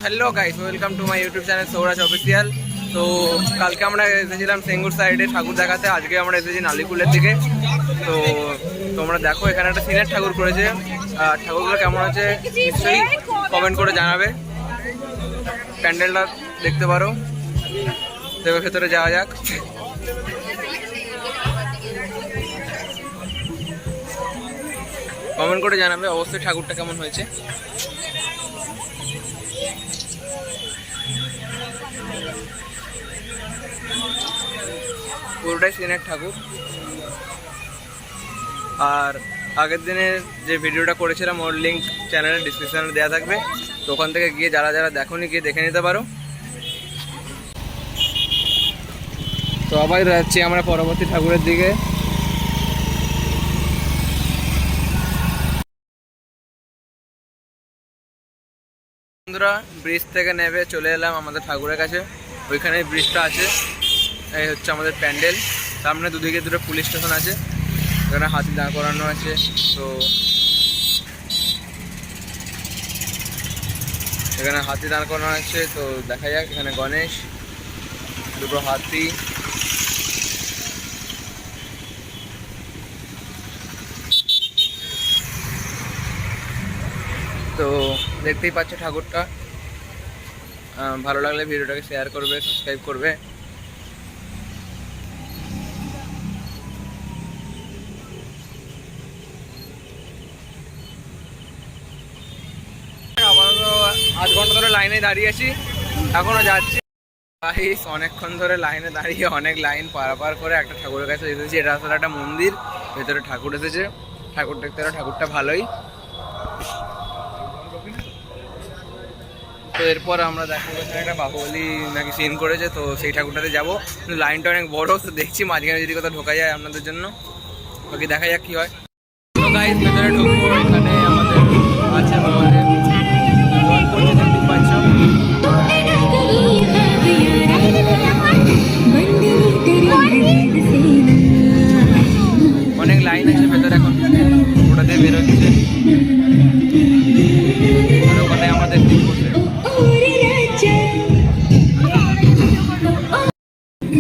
Hello guys, welcome to my YouTube channel Sauraj official. তো কালকে আমরা এসেছিলাম সেঙ্গুর সাইডে ঠাকুর দেখাতে, আজকে আমরা এসেছি নালিকুলের দিকে। তো তোমরা দেখো এখানে একটা সিনের ঠাকুর করেছে, ঠাকুরগুলো কেমন আছে নিশ্চয়ই কমেন্ট করে জানাবে। প্যান্ডেলটা দেখতে পারো, দেখো ভেতরে যাওয়া যাক। কমেন্ট করে জানাবে অবশ্যই ঠাকুরটা কেমন হয়েছে। পুরোটাই সিনের ঠাকুর। আর আগের দিনের যে ভিডিওটা করেছিলাম ওর লিঙ্ক চ্যানেলের ডিসক্রিপশানে দেওয়া থাকবে, তো ওখান থেকে গিয়ে যারা যারা দেখোনি গিয়ে দেখে নিতে পারো। তো আবার যাচ্ছি আমরা পরবর্তী ঠাকুরের দিকে। বন্ধুরা, ব্রিজ থেকে নেমে চলে এলাম আমাদের ঠাকুরের কাছে। ওইখানে ব্রিজটা আছে, এই হচ্ছে আমাদের প্যান্ডেল। সামনে দুদিকে দুটো পুলিশ স্টেশন আছে, এখানে হাতি দাঁড় করানো আছে। তো এখানে হাতি দাঁড় করানো আছে, তো দেখা যাক। এখানে গণেশ, দুটো হাতি। তো দেখতেই পাচ্ছ ঠাকুরটা। ভালো লাগলে ভিডিওটাকে শেয়ার করবে, সাবস্ক্রাইব করবে। আপাতত 8 ঘন্টা ধরে লাইনে দাঁড়িয়ে আছি, এখনো যাচ্ছি। অনেকক্ষণ ধরে লাইনে দাঁড়িয়ে অনেক লাইন পারাপার করে একটা ঠাকুরের কাছে এসেছি। এটা আসলে একটা মন্দির, ভেতরে ঠাকুর এসেছে। ঠাকুর দেখতে পারো, ঠাকুরটা ভালোই। তো এরপর আমরা দেখো এখানে একটা বাহুবলী নাকি সিন করেছে, তো সেই ঠাকুরটাতে যাবো। কিন্তু লাইনটা অনেক বড়, তো দেখছি মাঝখানে যদি কোথাও ঢোকা যায় আপনাদের জন্য। বাকি দেখা যাক কি হয়। তো গাইস, ভেতরে ঢুকবো। এখানে আমাদের আছে মহাদেব, জল পড়ছে দেখতে পাচ্ছ। অনেক লাইন আছে ভেতরে, এখন ওটা দিয়ে বেরোচ্ছে। ওখানে আমাদের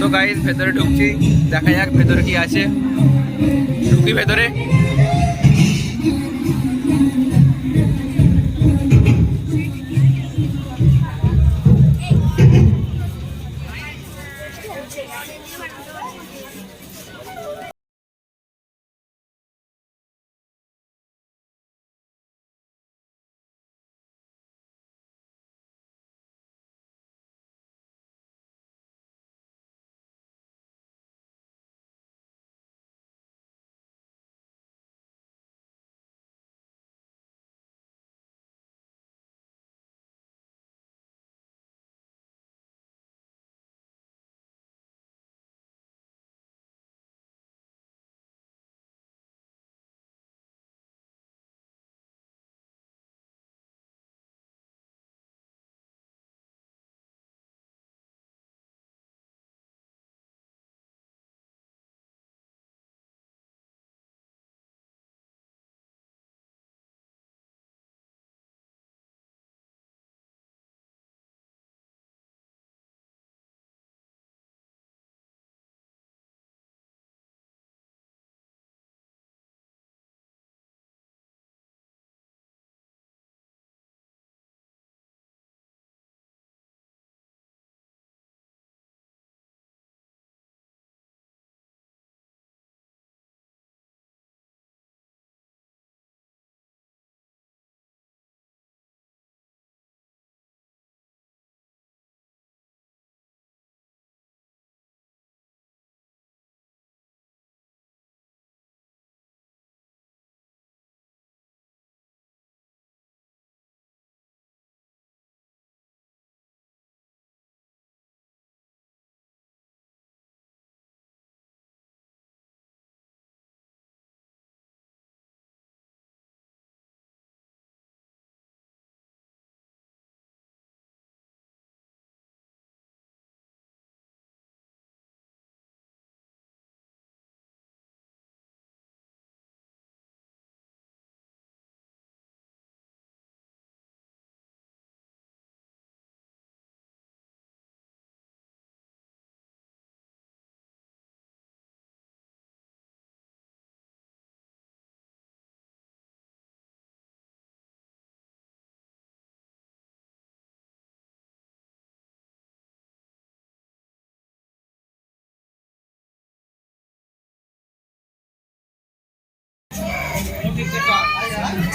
তো গাইস ভেতরে ঢুকছি, দেখা যাক ভেতরে কি আছে। ঢুকি ভেতরে।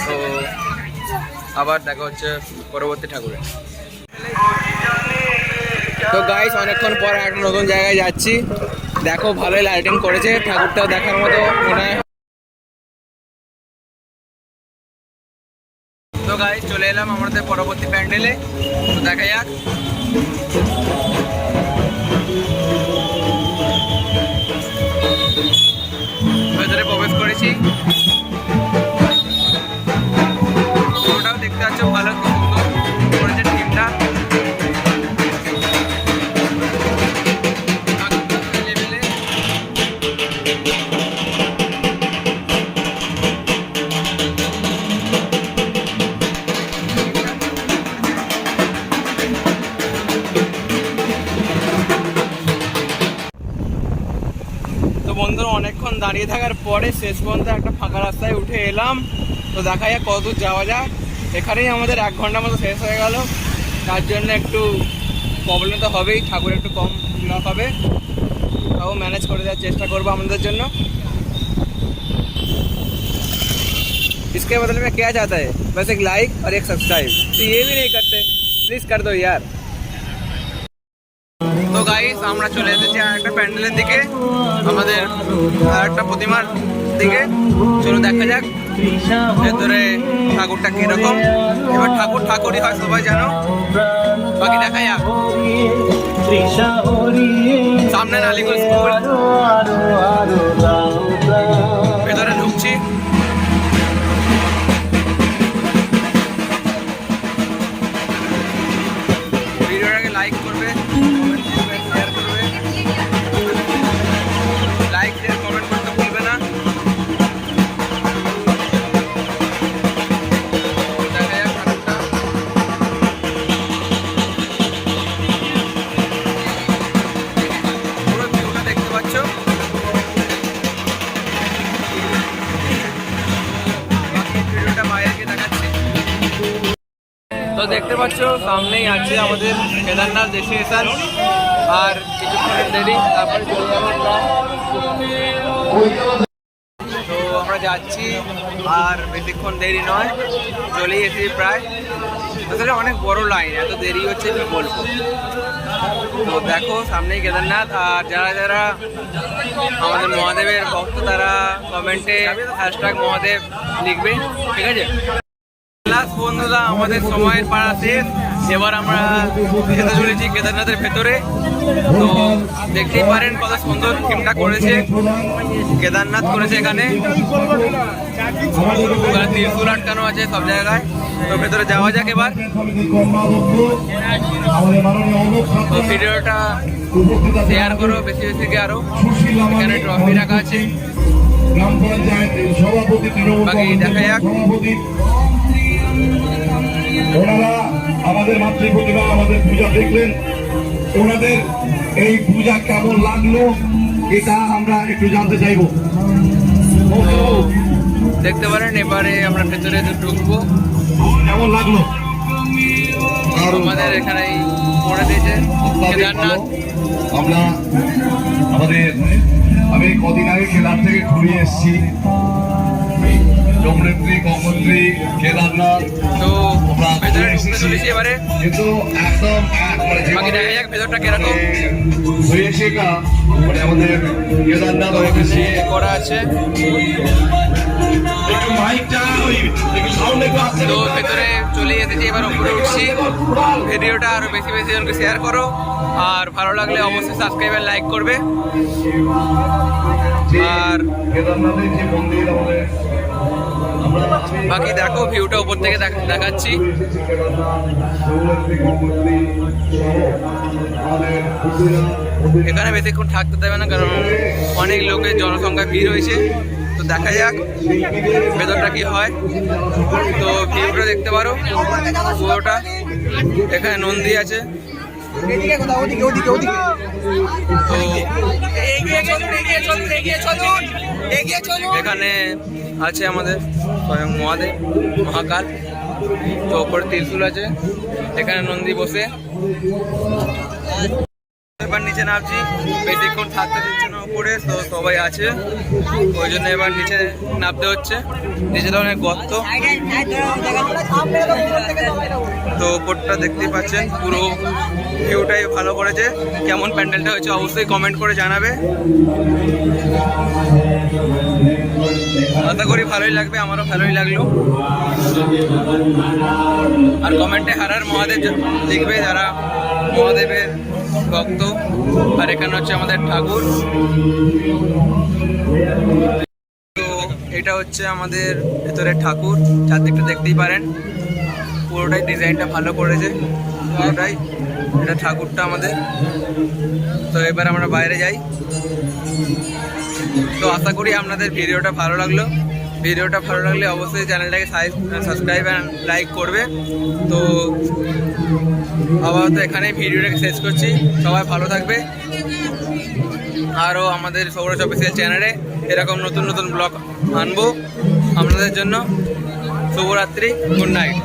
তো আবার দেখা হচ্ছে পরবর্তী ঠাকুরে। তো গাইস অনেকক্ষণ পর একটা নতুন জায়গায় যাচ্ছি, দেখো ভালোই লাইটিং করেছে, ঠাকুরটাও দেখার মতো মনে হয়। তো গাইস চলে এলাম আমাদের পরবর্তী প্যান্ডেলে, তো দেখা যাক। ভেতরে প্রবেশ করেছি, ওটাও দেখতে পাচ্ছ ভালো সুন্দর করেছে টিমটা। তো বন্ধুরা অনেকক্ষণ দাঁড়িয়ে থাকার পরে শেষ পর্যন্ত একটা ফাঁকা রাস্তায় উঠে এলাম। তো দেখা যাক কত দূর যাওয়া যায়। এখানেই আমাদের 1 ঘন্টার মতো শেষ হয়ে গেল, তার জন্য একটু প্রবলেম তো হবেই, ঠাকুর একটু কম ব্লক হবে, তাও ম্যানেজ করে দেওয়ার চেষ্টা করবো আমাদের জন্য। इसके बदले में क्या चाहता है? बस एक लाइक और एक सब्सक्राइब, तो ये भी नहीं करते, प्लीज कर दो यार। তো গাইস আমরা চলে এসেছি একটা প্যান্ডেলের দিকে, আমাদের একটা প্রতিমার দিকে। চলো দেখা যাক ভেতরে ঠাকুরটা কিরকম। এবার ঠাকুর ঠাকুরই হয় সবাই জানো, বাকি দেখা যাক। সামনে নালিকুল স্কুল, ভেতরে ঢুকছি। ভিডিওটাকে লাইক করবে, কমেন্ট করবে, শেয়ার করবে। লাইক শেয়ার কমেন্ট করতে ভুলবে না। দেখা যাক ঠাকুরটা। পুরো ভিউটা দেখতে পাচ্ছ। বাকি ভিডিওটা বাইরে দেখাচ্ছি। তো দেখতে পাচ্ছ সামনেই আছে আমাদের কেদারনাথ ডেস্টিনেশন, আর কিছুক্ষণের দেরি তারপরে চলে যাবো। তো আমরা যাচ্ছি, আর বেশিক্ষণ দেরি নয়, চলেই এসেছি প্রায়। আসলে অনেক বড় লাইন, এত দেরি হচ্ছে কি বলবো। তো দেখো সামনেই কেদারনাথ, আর যারা যারা আমাদের মহাদেবের ভক্ত তারা কমেন্টে হ্যাশট্যাগ মহাদেব লিখবে, ঠিক আছে। বন্ধুরা আমাদের সময়ের পাড়া শেষ, এবার আমরা যেতে চলেছি কেদারনাথের ভেতরে। তো দেখতেই পারেন কত সুন্দর থিমটা করেছে, কেদারনাথ করেছে এখানে, ত্রিশূল আটকানো আছে সব জায়গায়। তো ভেতরে যাওয়া যাক এবার। তো ভিডিওটা শেয়ার করো বেশি বেশি করে আরো। এখানে ট্রফি রাখা আছে, বাকি দেখা যাক। ওনারা আমাদের মাতৃ প্রতিমা, আমাদের পূজা দেখলেন, ওনাদের এই পূজা কেমন লাগলো এটা আমরা একটু জানতে চাইবো। দেখতে পারেন এবারে আমরা ভেতরে ঢুকবো, কেমন লাগলো আমাদের এখানে পড়ে দিয়েছে কেদারনাথ। আমরা আমি কদিন আগে কেদার থেকে ঘুরে এসেছি, যমুনেত্রী, গঙ্গোত্রী, কেদারনাথ। তো ভেতরে ঢুকতে চলেছি এবারে, কিন্তু একদম বাকি দেখা যাক ভেতরটা কিরকম হয়েছে। আমাদের কেদারনাথ বেশি করা আছে। তো ভেতরে চলে এসেছি, এবার উপরে উঠছি। ভিডিওটা আরো বেশি বেশি জনকে শেয়ার করো, আর ভালো লাগলে অবশ্যই সাবস্ক্রাইব আর লাইক করবে। আর কেদারনাথের যে মন্দির আমাদের, বাকি দেখো ভিউটা উপর থেকে দেখাচ্ছি। এখানে বেশিক্ষণ থাকতে দেবে না, কারণ অনেক লোকের জনসংখ্যা ভিড় হয়েছে। তো দেখা যাক ভেতরটা কি হয়। তো ভিউটা দেখতে পারো পুরোটা, এখানে নন্দী আছে। এখানে আছে আমাদের স্বয়ং মহাদেব, মহাকাল। তো ওপরে ত্রিশূল আছে, এখানে নন্দী বসে। এবার নিচে নামছি, বেশিক্ষণ থাকতে দিচ্ছে না উপরে, তো সবাই আছে ওই জন্য এবার নিচে নামতে হচ্ছে। নিচে তো অনেক গর্ত, তো ওপরটা দেখতেই পাচ্ছেন পুরো ভিউটাই ভালো করেছে। কেমন প্যান্ডেলটা হয়েছে অবশ্যই কমেন্ট করে জানাবে, আশা করি ভালোই লাগবে, আমারও ভালোই লাগলো। আর কমেন্টে হর হর মহাদেব লিখবে যারা মহাদেবের ভক্ত। আর এখানে হচ্ছে আমাদের ঠাকুর। তো এটা হচ্ছে আমাদের ভেতরের ঠাকুর, চারদিকটা দেখতেই পারেন, পুরোটাই ডিজাইনটা ভালো করেছে পুরোটাই। এটা ঠাকুরটা আমাদের। তো এবার আমরা বাইরে যাই। তো আশা করি আপনাদের ভিডিওটা ভালো লাগলো। ভিডিওটা ভালো লাগলে অবশ্যই চ্যানেলটাকে সাবস্ক্রাইব অ্যান্ড লাইক করবে। তো আপাতত এখানেই ভিডিওটাকে শেষ করছি। সবাই ভালো থাকবে। আরও আমাদের সৌরাজ অফিসিয়াল চ্যানেলে এরকম নতুন নতুন ব্লগ আনবো আপনাদের জন্য। শুভরাত্রি, গুড নাইট।